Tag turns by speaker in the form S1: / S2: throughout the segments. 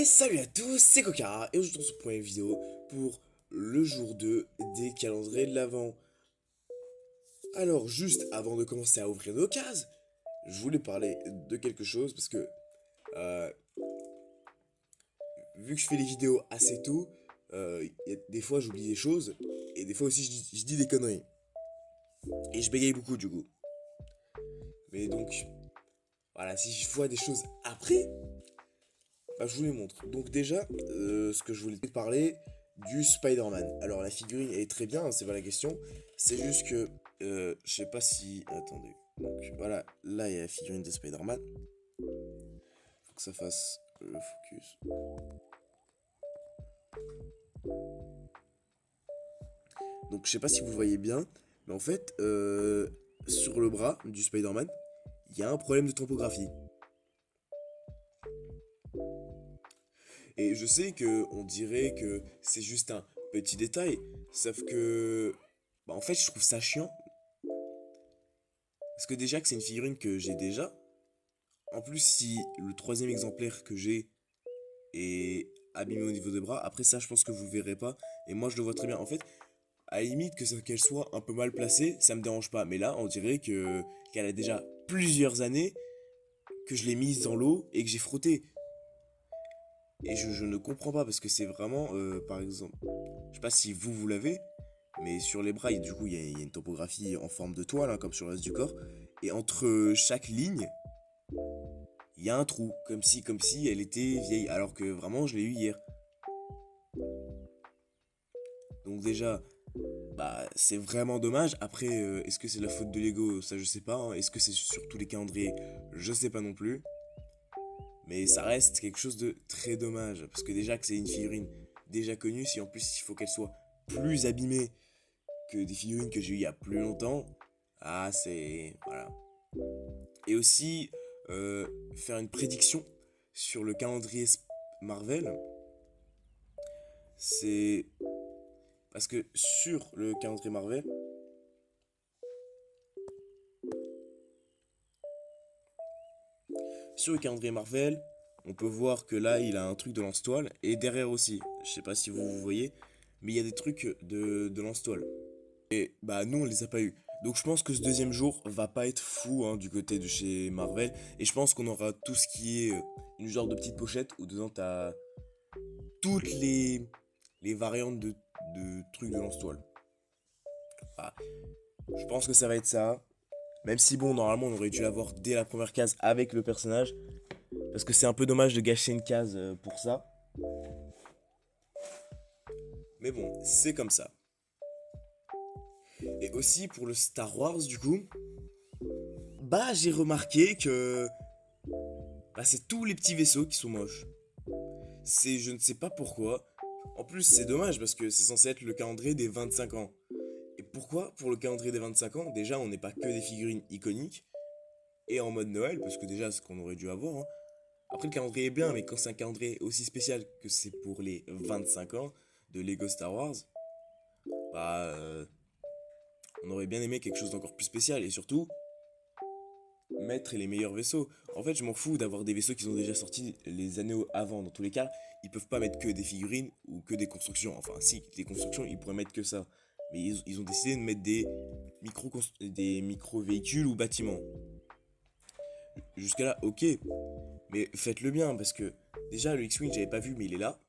S1: Salut à tous, c'est Kokara et aujourd'hui on se retrouve pour une vidéo pour le jour 2 des calendriers de l'Avent. Alors juste avant de commencer à ouvrir nos cases, je voulais parler de quelque chose parce que euh, vu que je fais les vidéos assez tôt, des fois j'oublie des choses et des fois aussi je dis des conneries. Et je bégaye beaucoup du coup. Mais donc voilà, si je vois des choses après, bah, je vous les montre. Donc déjà, ce que je voulais te parler du Spider-Man. Alors la figurine est très bien, hein, c'est pas la question. C'est juste que, je sais pas si... Attendez. Donc voilà, là il y a la figurine de Spider-Man. Faut que ça fasse le focus. Donc je sais pas si vous voyez bien, mais en fait, sur le bras du Spider-Man, il y a un problème de topographie. Et je sais que on dirait que c'est juste un petit détail, sauf que bah en fait je trouve ça chiant parce que déjà que c'est une figurine que j'ai déjà. En plus si le troisième exemplaire que j'ai est abîmé au niveau des bras, après ça je pense que vous verrez pas et moi je le vois très bien. En fait, à la limite qu'elle soit un peu mal placée, ça me dérange pas, mais là on dirait que qu'elle a déjà plusieurs années que je l'ai mise dans l'eau et que j'ai frotté. Et je ne comprends pas parce que c'est vraiment, par exemple, je sais pas si vous l'avez, mais sur les bras, du coup, il y a une topographie en forme de toile, hein, comme sur le reste du corps. Et entre chaque ligne, il y a un trou, comme si elle était vieille, alors que vraiment, je l'ai eu hier. Donc déjà, bah, c'est vraiment dommage. Après, est-ce que c'est la faute de Lego? Ça, je sais pas, hein. Est-ce que c'est sur tous les calendriers? Je sais pas non plus. Mais ça reste quelque chose de très dommage. Parce que déjà que c'est une figurine déjà connue, si en plus il faut qu'elle soit plus abîmée que des figurines que j'ai eues il y a plus longtemps, ah c'est... Voilà. Et aussi, faire une prédiction sur le calendrier Marvel, c'est... Parce que sur le calendrier Marvel, on peut voir que là, il a un truc de lance-toile, et derrière aussi, je sais pas si vous voyez, mais il y a des trucs de lance-toile. Et bah nous on les a pas eu. Donc je pense que ce deuxième jour va pas être fou hein, du côté de chez Marvel. Et je pense qu'on aura tout ce qui est une genre de petite pochette où dedans t'as toutes les variantes de trucs de lance-toile. Ah, je pense que ça va être ça. Même si bon normalement on aurait dû l'avoir dès la première case avec le personnage. Parce que c'est un peu dommage de gâcher une case pour ça. Mais bon, c'est comme ça. Et aussi pour le Star Wars du coup, bah j'ai remarqué que bah, c'est tous les petits vaisseaux qui sont moches. C'est, je ne sais pas pourquoi. En plus, c'est dommage parce que c'est censé être le calendrier des 25 ans. Et pourquoi pour le calendrier des 25 ans, déjà on n'est pas que des figurines iconiques et en mode Noël, parce que déjà c'est ce qu'on aurait dû avoir, hein. Après le calendrier est bien, mais quand c'est un calendrier aussi spécial que c'est pour les 25 ans de Lego Star Wars, bah on aurait bien aimé quelque chose d'encore plus spécial et surtout mettre les meilleurs vaisseaux. En fait, je m'en fous d'avoir des vaisseaux qui sont déjà sortis les années avant. Dans tous les cas, ils peuvent pas mettre que des figurines ou que des constructions. Enfin, si, des constructions, ils pourraient mettre que ça. Mais ils ont décidé de mettre des micro-véhicules ou bâtiments. Jusqu'à là, ok. Mais faites-le bien parce que déjà, le X-Wing, j'avais pas vu, mais il est là.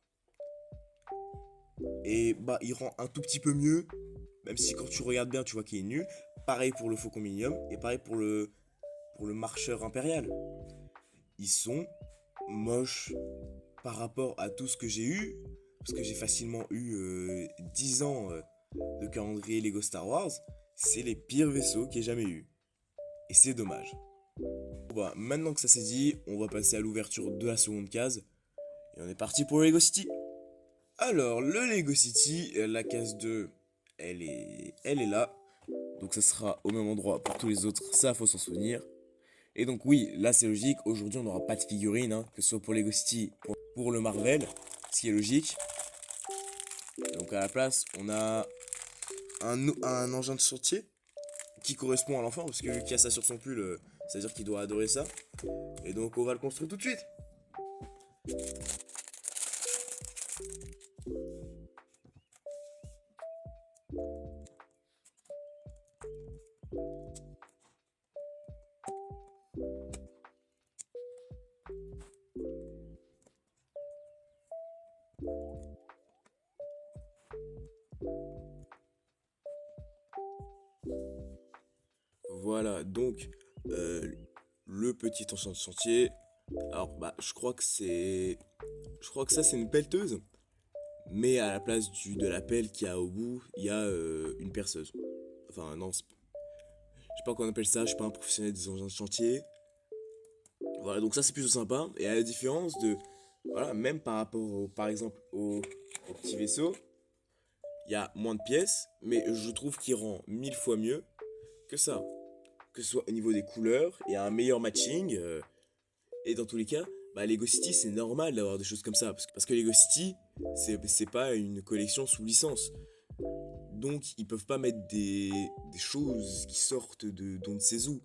S1: Et bah, il rend un tout petit peu mieux. Même si quand tu regardes bien, tu vois qu'il est nul. Pareil pour le Faucon Millenium et pareil pour le marcheur impérial. Ils sont moches par rapport à tout ce que j'ai eu, parce que j'ai facilement eu 10 ans de calendrier Lego Star Wars, c'est les pires vaisseaux qu'il y ait jamais eu. Et c'est dommage. Bon, bah, maintenant que ça c'est dit, on va passer à l'ouverture de la seconde case. Et on est parti pour le Lego City. Alors, le Lego City, la case 2, elle est là. Donc ça sera au même endroit pour tous les autres, ça faut s'en souvenir. Et donc oui, là c'est logique, aujourd'hui on n'aura pas de figurines, hein, que ce soit pour Lego City, pour le Marvel, ce qui est logique. Donc à la place, on a un engin de chantier qui correspond à l'enfant, parce que vu qu'il y a ça sur son pull, c'est-à-dire qu'il doit adorer ça. Et donc on va le construire tout de suite. Voilà, donc euh, le petit enchanteur de chantier. Alors bah je crois que c'est. Je crois que ça c'est une pelleteuse. Mais à la place de la pelle qu'il y a au bout, il y a une perceuse. Enfin non, je sais pas comment on appelle ça, je suis pas un professionnel des engins de chantier. Voilà, donc ça c'est plutôt sympa. Et à la différence de. Voilà, même par rapport par exemple au petit vaisseau, il y a moins de pièces, mais je trouve qu'il rend 1000 fois mieux que ça. Que ce soit au niveau des couleurs, il y a un meilleur matching. Et dans tous les cas, bah, Lego City, c'est normal d'avoir des choses comme ça. Parce que Lego City, c'est pas une collection sous licence. Donc, ils peuvent pas mettre des choses qui sortent d'on ne sait où.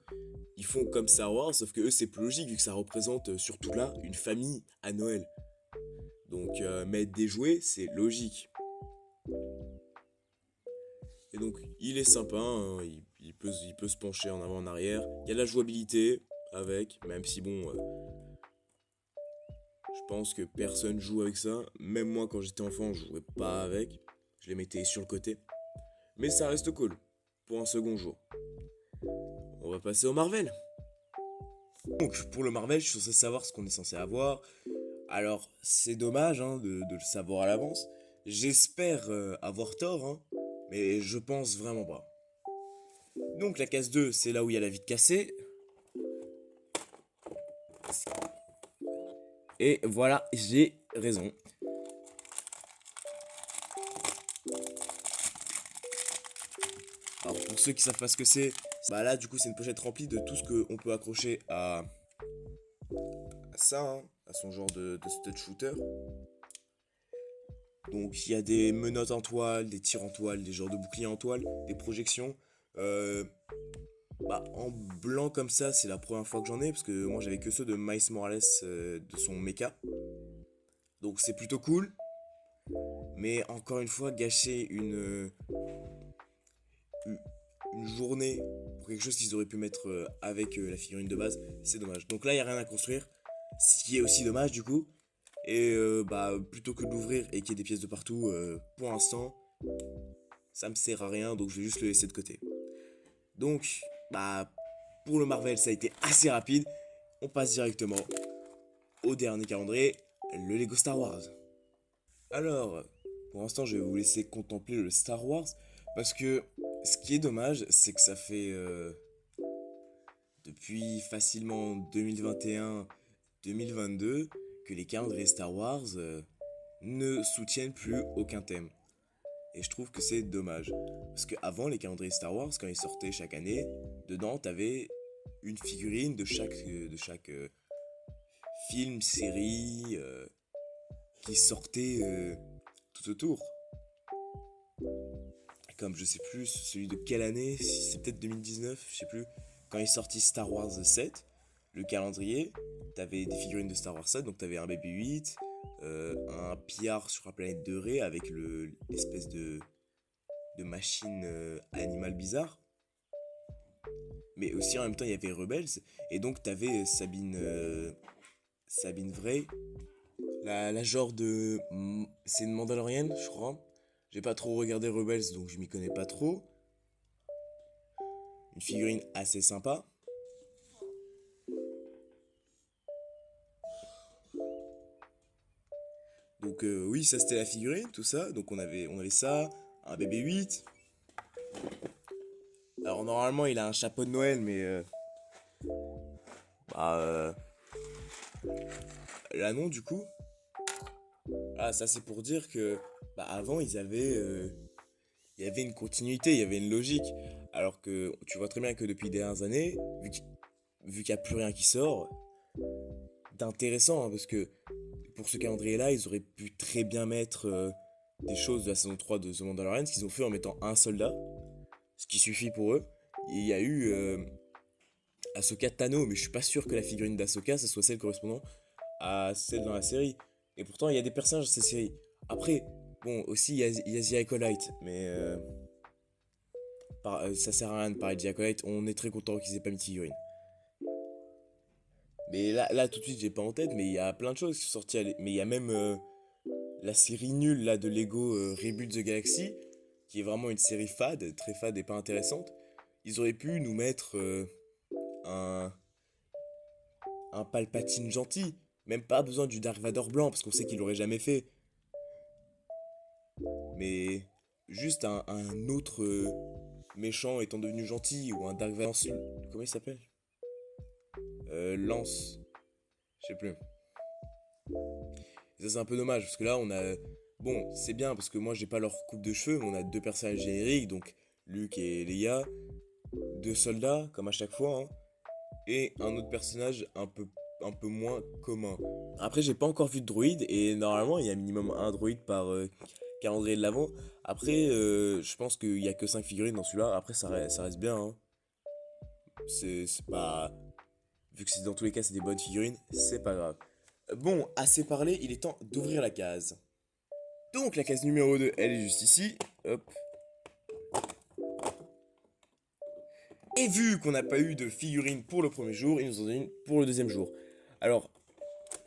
S1: Ils font comme Star Wars, sauf que eux, c'est plus logique, vu que ça représente surtout là une famille à Noël. Donc, mettre des jouets, c'est logique. Et donc, il est sympa, hein, il peut se pencher en avant en arrière. Il y a de la jouabilité avec, même si bon, je pense que personne joue avec ça. Même moi, quand j'étais enfant, je jouais pas avec. Je les mettais sur le côté. Mais ça reste cool pour un second jour. On va passer au Marvel. Donc, pour le Marvel, je suis censé savoir ce qu'on est censé avoir. Alors, c'est dommage hein, de le savoir à l'avance. J'espère avoir tort, hein, mais je pense vraiment pas. Donc, la case 2, c'est là où il y a la vitre cassée. Et voilà, j'ai raison. Alors pour ceux qui savent pas ce que c'est, bah là du coup c'est une pochette remplie de tout ce qu'on peut accrocher à ça, hein, à son genre de stud shooter. Donc il y a des menottes en toile, des tirs en toile, des genres de boucliers en toile, des projections. Euh, Bah en blanc comme ça c'est la première fois que j'en ai parce que moi j'avais que ceux de Miles Morales de son mecha. Donc c'est plutôt cool. Mais encore une fois gâcher une journée pour quelque chose qu'ils auraient pu mettre avec la figurine de base, c'est dommage. Donc là, il n'y a rien à construire, ce qui est aussi dommage du coup. Et bah, plutôt que de l'ouvrir et qu'il y ait des pièces de partout, pour l'instant, ça me sert à rien, donc je vais juste le laisser de côté. Donc, bah, pour le Marvel, ça a été assez rapide. On passe directement au dernier calendrier, le Lego Star Wars. Alors, pour l'instant, je vais vous laisser contempler le Star Wars, parce que ce qui est dommage, c'est que ça fait depuis facilement 2021-2022 que les calendriers Star Wars ne soutiennent plus aucun thème. Et je trouve que c'est dommage. Parce qu'avant, les calendriers Star Wars, quand ils sortaient chaque année, dedans, t'avais une figurine de chaque film, série qui sortait tout autour. Comme je sais plus celui de quelle année, si c'est peut-être 2019, je sais plus. Quand est sorti Star Wars 7, le calendrier, t'avais des figurines de Star Wars 7, donc t'avais un Baby 8, un Pillard sur la planète de Rey avec l'espèce de machine animale bizarre. Mais aussi en même temps il y avait Rebels, et donc t'avais Sabine Vrey, la genre de. C'est une Mandalorienne, je crois. J'ai pas trop regardé Rebels, donc je m'y connais pas trop. Une figurine assez sympa. Donc oui, ça c'était la figurine, tout ça. Donc on avait ça, un bébé 8. Alors normalement il a un chapeau de Noël, mais bah là non du coup. Ah ça c'est pour dire que bah avant il y avait une continuité, il y avait une logique. Alors que tu vois très bien que depuis des dernières années, vu qu'il n'y a plus rien qui sort, d'intéressant, hein, parce que pour ce calendrier-là, ils auraient pu très bien mettre des choses de la saison 3 de The Mandalorian, ce qu'ils ont fait en mettant un soldat, ce qui suffit pour eux. Et il y a eu Ahsoka Tano, mais je suis pas sûr que la figurine d'Ahsoka, ce soit celle correspondant à celle dans la série. Et pourtant, il y a des personnages dans cette série. Après, bon, aussi, il y a The Acolyte, mais ça sert à rien de parler de The Acolyte, on est très content qu'ils aient pas mis de figurine. Mais là, tout de suite, j'ai pas en tête, mais il y a plein de choses qui sont sorties. Mais il y a même la série nulle là, de Lego Reboot the Galaxy, qui est vraiment une série fade, très fade et pas intéressante. Ils auraient pu nous mettre un, un Palpatine gentil. Même pas besoin du Dark Vador blanc, parce qu'on sait qu'il l'aurait jamais fait. Mais juste un autre méchant étant devenu gentil, ou un Dark Vador... Comment il s'appelle Lance. Je sais plus. Et ça c'est un peu dommage, parce que là on a... Bon, c'est bien, parce que moi j'ai pas leur coupe de cheveux, mais on a deux personnages génériques, donc Luke et Leia, deux soldats, comme à chaque fois, hein, et un autre personnage un peu moins commun. Après, j'ai pas encore vu de droïde, et normalement, il y a minimum un droïde par calendrier de l'avant. Après, je pense qu'il y a que 5 figurines dans celui-là. Après, ça reste bien, hein. C'est pas... Vu que c'est dans tous les cas, c'est des bonnes figurines, c'est pas grave. Bon, assez parlé, il est temps d'ouvrir la case. Donc, la case numéro 2, elle est juste ici. Hop. Et vu qu'on n'a pas eu de figurine pour le premier jour, il nous en donne une pour le deuxième jour. Alors,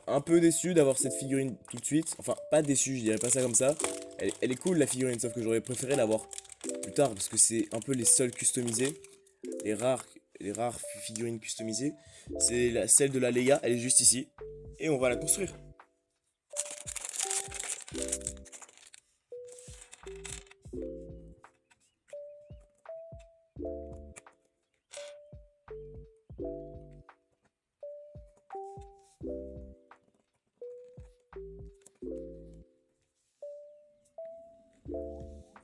S1: un peu déçu d'avoir cette figurine tout de suite. Enfin, pas déçu, je dirais pas ça comme ça. Elle est cool la figurine, sauf que j'aurais préféré l'avoir plus tard parce que c'est un peu les seuls customisés. Les rares figurines customisées. Celle de la Leia, elle est juste ici. Et on va la construire.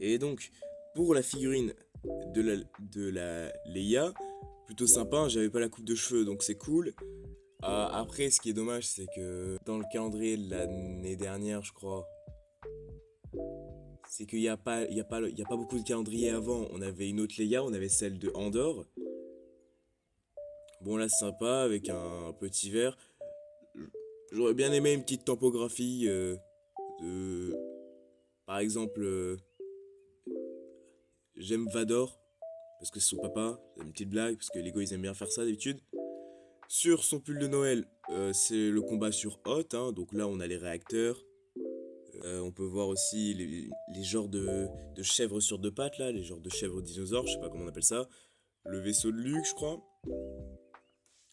S1: Et donc, pour la figurine de la Leia, plutôt sympa, hein, j'avais pas la coupe de cheveux, donc c'est cool. Après, ce qui est dommage, c'est que dans le calendrier de l'année dernière, je crois, c'est qu'il n'y a pas, il y a pas beaucoup de calendriers avant. On avait une autre Leia, on avait celle de Andorre. Bon, là, c'est sympa, avec un petit verre. J'aurais bien aimé une petite topographie de... Par exemple, j'aime Vador, parce que c'est son papa. C'est une petite blague, parce que Lego, ils aiment bien faire ça d'habitude. Sur son pull de Noël, c'est le combat sur Hoth, hein, donc là, on a les réacteurs. On peut voir aussi les genres de chèvres sur deux pattes, là, les genres de chèvres dinosaures, je sais pas comment on appelle ça. Le vaisseau de Luke, je crois.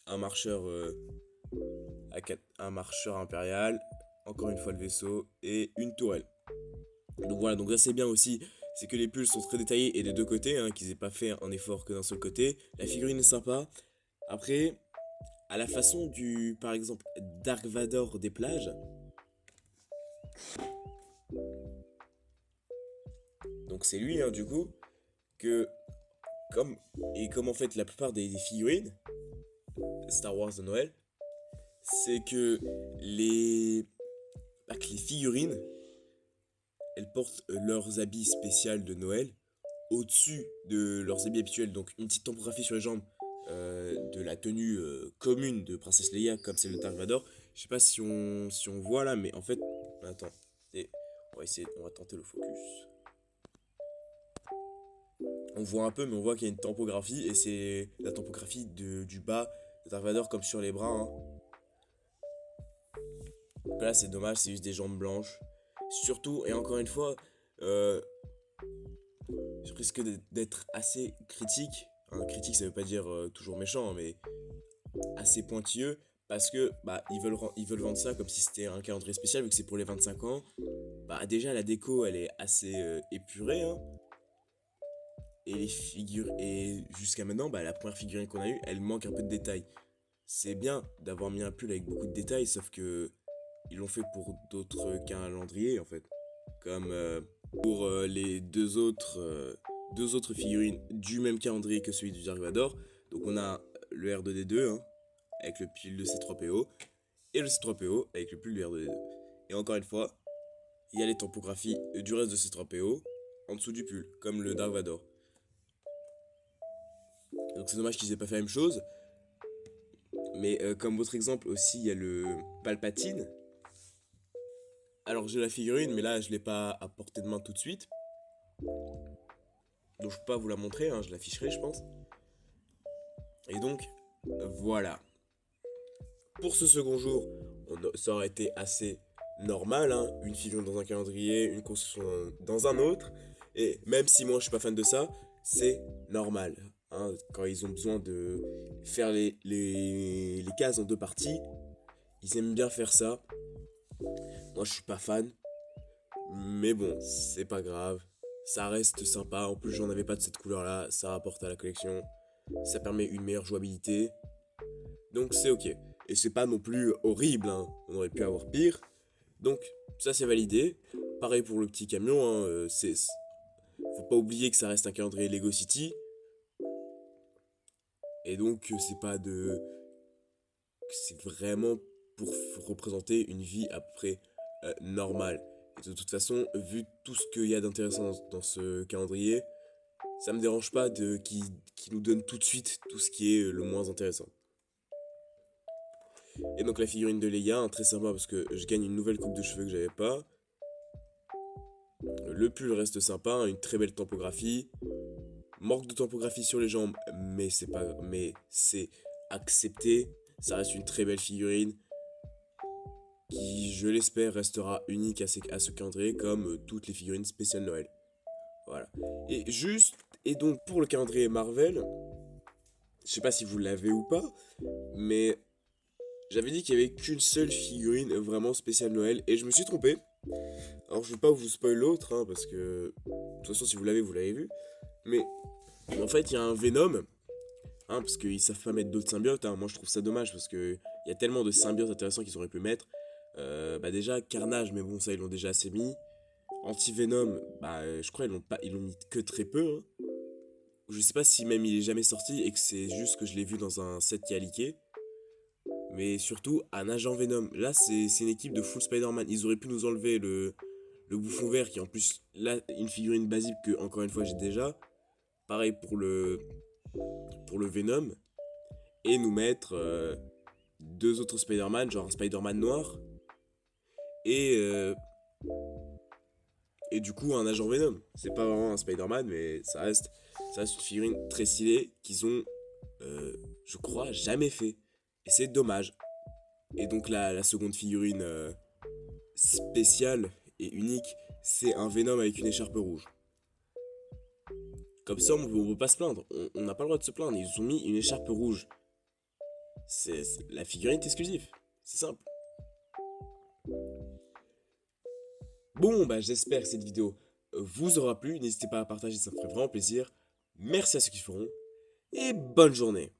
S1: Un marcheur, un marcheur impérial. Encore une fois le vaisseau. Et une tourelle. Donc voilà, donc là c'est bien aussi. C'est que les pulls sont très détaillés et des deux côtés, hein, qu'ils aient pas fait un effort que d'un seul côté. La figurine est sympa. Après, à la façon du, par exemple, Dark Vador des plages. Donc c'est lui, hein, du coup, que comme comme en fait la plupart des figurines Star Wars de Noël, c'est que que les figurines, elles portent leurs habits spéciaux de Noël au-dessus de leurs habits habituels. Donc une petite topographie sur les jambes de la tenue commune de Princesse Leia, comme c'est le Dark Vador. Je sais pas si on voit là, mais en fait, attends, on va tenter le focus. On voit un peu, mais on voit qu'il y a une topographie, et c'est la topographie du bas de Dark Vador comme sur les bras, hein. Donc là, c'est dommage, c'est juste des jambes blanches. Surtout, et encore une fois, je risque d'être assez critique. Hein, critique, ça veut pas dire toujours méchant, mais assez pointilleux. Parce que bah, ils veulent vendre ça comme si c'était un calendrier spécial, vu que c'est pour les 25 ans. Bah, déjà, la déco, elle est assez épurée, hein. Et les figures. Et jusqu'à maintenant, bah, la première figurine qu'on a eue, elle manque un peu de détails. C'est bien d'avoir mis un pull avec beaucoup de détails, sauf que ils l'ont fait pour d'autres calendriers en fait. Comme pour les deux autres figurines du même calendrier que celui du Dark Vador. Donc on a le R2D2, hein, avec le pull de C3PO, et le C3PO avec le pull du R2D2. Et encore une fois, il y a les topographies du reste de C3PO en dessous du pull, comme le Dark Vador. Donc c'est dommage qu'ils aient pas fait la même chose. Mais comme autre exemple aussi, il y a le Palpatine. Alors j'ai la figurine, mais là je l'ai pas à portée de main tout de suite. Donc je peux pas vous la montrer, hein, je l'afficherai je pense. Et donc, voilà. Pour ce second jour, ça aurait été assez normal, hein, une figurine dans un calendrier, une construction dans un autre. Et même si moi je suis pas fan de ça, c'est normal. hein, quand ils ont besoin de faire les cases en deux parties, ils aiment bien faire ça. Moi, je suis pas fan, mais bon, c'est pas grave. Ça reste sympa. En plus, j'en avais pas de cette couleur-là. Ça rapporte à la collection. Ça permet une meilleure jouabilité. Donc, c'est ok. Et c'est pas non plus horrible, hein. On aurait pu avoir pire. Donc, ça, c'est validé. Pareil pour le petit camion, hein. Faut pas oublier que ça reste un calendrier Lego City. Et donc, c'est pas de. C'est vraiment pour représenter une vie à peu près normale. Et de toute façon, vu tout ce qu'il y a d'intéressant dans ce calendrier, ça me dérange pas qu'il nous donne tout de suite tout ce qui est le moins intéressant. Et donc la figurine de Leia, hein, très sympa parce que je gagne une nouvelle coupe de cheveux que j'avais pas. Le pull reste sympa, hein, une très belle tempographie. Manque de tempographie sur les jambes, mais c'est accepté. Ça reste une très belle figurine qui, je l'espère, restera unique à ce calendrier comme toutes les figurines spéciales Noël. Voilà. Et donc pour le calendrier Marvel, je sais pas si vous l'avez ou pas, mais j'avais dit qu'il y avait qu'une seule figurine vraiment spéciale Noël et je me suis trompé. Alors je vais pas vous spoil l'autre, hein, parce que de toute façon si vous l'avez vu. Mais en fait il y a un Venom, hein, parce qu'ils savent pas mettre d'autres symbiotes. Hein. Moi je trouve ça dommage parce que il y a tellement de symbiotes intéressants qu'ils auraient pu mettre. Bah déjà Carnage, mais bon ça ils l'ont déjà assez mis. Anti-Venom, bah je crois ils l'ont mis que très peu. Hein. Je sais pas si même il est jamais sorti et que c'est juste que je l'ai vu dans un set qui a leaké. Mais surtout un agent Venom. Là c'est une équipe de full Spider-Man. Ils auraient pu nous enlever le bouffon vert qui est en plus là une figurine basique que encore une fois j'ai déjà. Pareil pour le Venom. Et nous mettre deux autres Spider-Man, genre un Spider-Man noir. Et, euh, et du coup un agent Venom. C'est pas vraiment un Spider-Man, mais ça reste une figurine très stylée qu'ils ont, je crois, jamais fait. Et c'est dommage. Et donc la seconde figurine spéciale et unique, c'est un Venom avec une écharpe rouge. Comme ça, on peut pas se plaindre. On n'a pas le droit de se plaindre. Ils ont mis une écharpe rouge. La figurine est exclusive. C'est simple. Bon, bah j'espère que cette vidéo vous aura plu. N'hésitez pas à partager, ça me ferait vraiment plaisir. Merci à ceux qui feront. Et bonne journée.